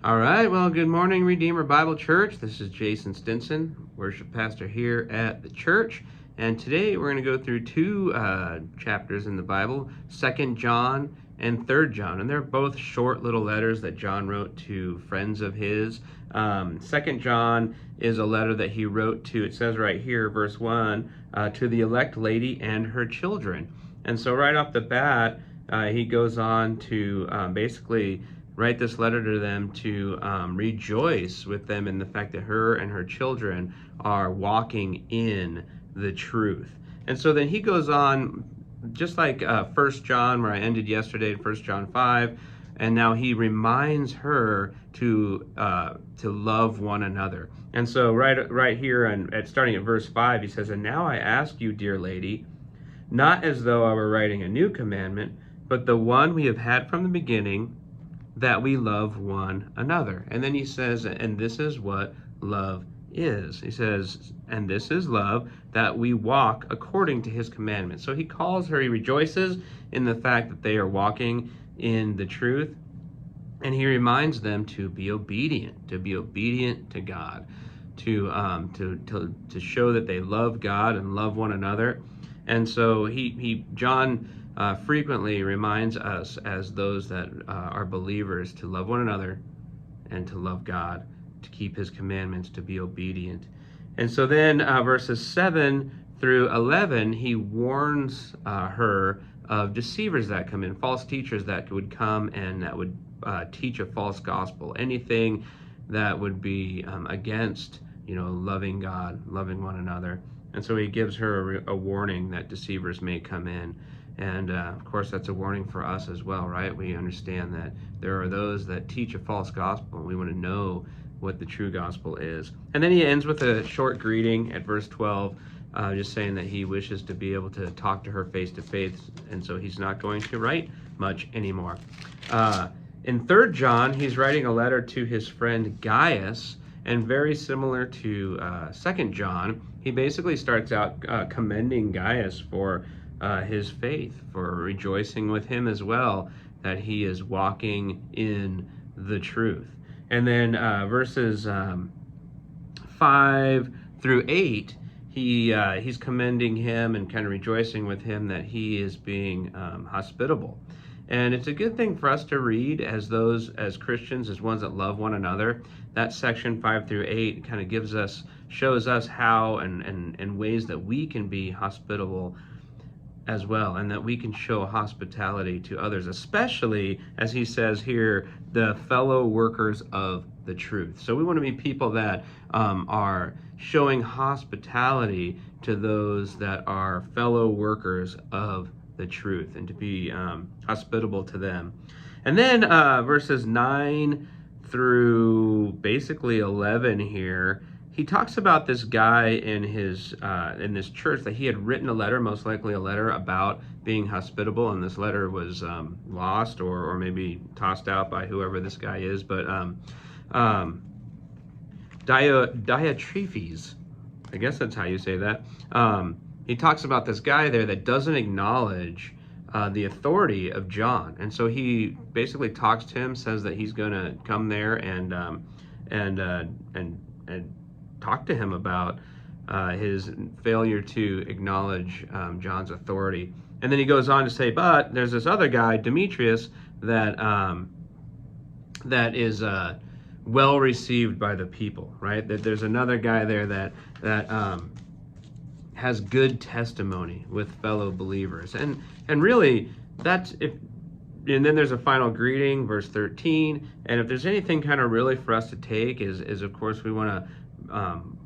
All right, well, good morning, Redeemer Bible Church. This is Jason Stinson, worship pastor here at the church. And today we're going to go through two chapters in the Bible, 2nd John and 3rd John. And they're both short little letters that John wrote to friends of his. 2nd John is a letter that he wrote to, it says right here, verse 1, to the elect lady and her children. And so right off the bat, he goes on to basically write this letter to them to rejoice with them in the fact that her and her children are walking in the truth. And so then he goes on, just like 1 John, where I ended yesterday, 1 John 5, and now he reminds her to love one another. And so right here, and starting at verse 5, he says, "And now I ask you, dear lady, not as though I were writing a new commandment, but the one we have had from the beginning, that we love one another." And then he says, and this is what love is. He says, and this is love, that we walk according to his commandments. So he calls her, he rejoices in the fact that they are walking in the truth. And he reminds them to be obedient to God, to show that they love God and love one another. And so John frequently reminds us as those that are believers to love one another and to love God, to keep his commandments, to be obedient. And so then verses 7 through 11, he warns her of deceivers that come in, false teachers that would come and that would teach a false gospel, anything that would be against, loving God, loving one another. And so he gives her a warning that deceivers may come in. And of course, that's a warning for us as well, right? We understand that there are those that teach a false gospel, and we want to know what the true gospel is. And then he ends with a short greeting at verse 12, just saying that he wishes to be able to talk to her face to face, and so he's not going to write much anymore. In 3rd John, he's writing a letter to his friend Gaius, and very similar to 2nd John, he basically starts out commending Gaius for his faith, for rejoicing with him as well, that he is walking in the truth. And then verses 5 through 8, he's commending him and kind of rejoicing with him that he is being hospitable. And it's a good thing for us to read as Christians, as ones that love one another. That section 5 through 8 kind of shows us how and ways that we can be hospitable as well, and that we can show hospitality to others, especially, as he says here, the fellow workers of the truth. So we want to be people that are showing hospitality to those that are fellow workers of the truth, and to be hospitable to them. And then verses 9 through basically 11 here, he talks about this guy in this church that he had written a letter, most likely a letter about being hospitable, and this letter was lost or maybe tossed out by whoever this guy is. But Diotrephes, I guess that's how you say that. He talks about this guy there that doesn't acknowledge the authority of John, and so he basically talks to him, says that he's going to come there and talk to him about his failure to acknowledge John's authority. And then he goes on to say, but there's this other guy, Demetrius, that is well received by the people, right? That there's another guy there that has good testimony with fellow believers, and really that's if. And then there's a final greeting, verse 13. And if there's anything kind of really for us to take is of course we want to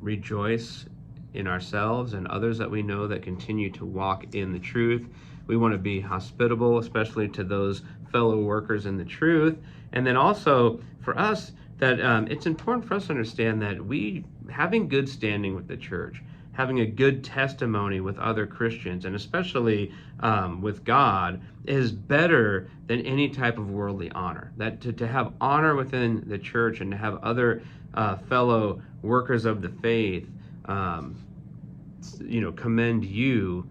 rejoice in ourselves and others that we know that continue to walk in the truth. We want to be hospitable, especially to those fellow workers in the truth. And then also for us, that it's important for us to understand that we, having good standing with the church, having a good testimony with other Christians, and especially with God, is better than any type of worldly honor. That to have honor within the church and to have other fellow workers of the faith, commend you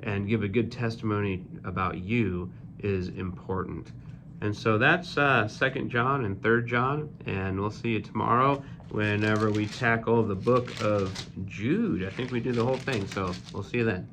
and give a good testimony about you is important. And so that's 2nd John and 3rd John, and we'll see you tomorrow whenever we tackle the book of Jude. I think we do the whole thing, so we'll see you then.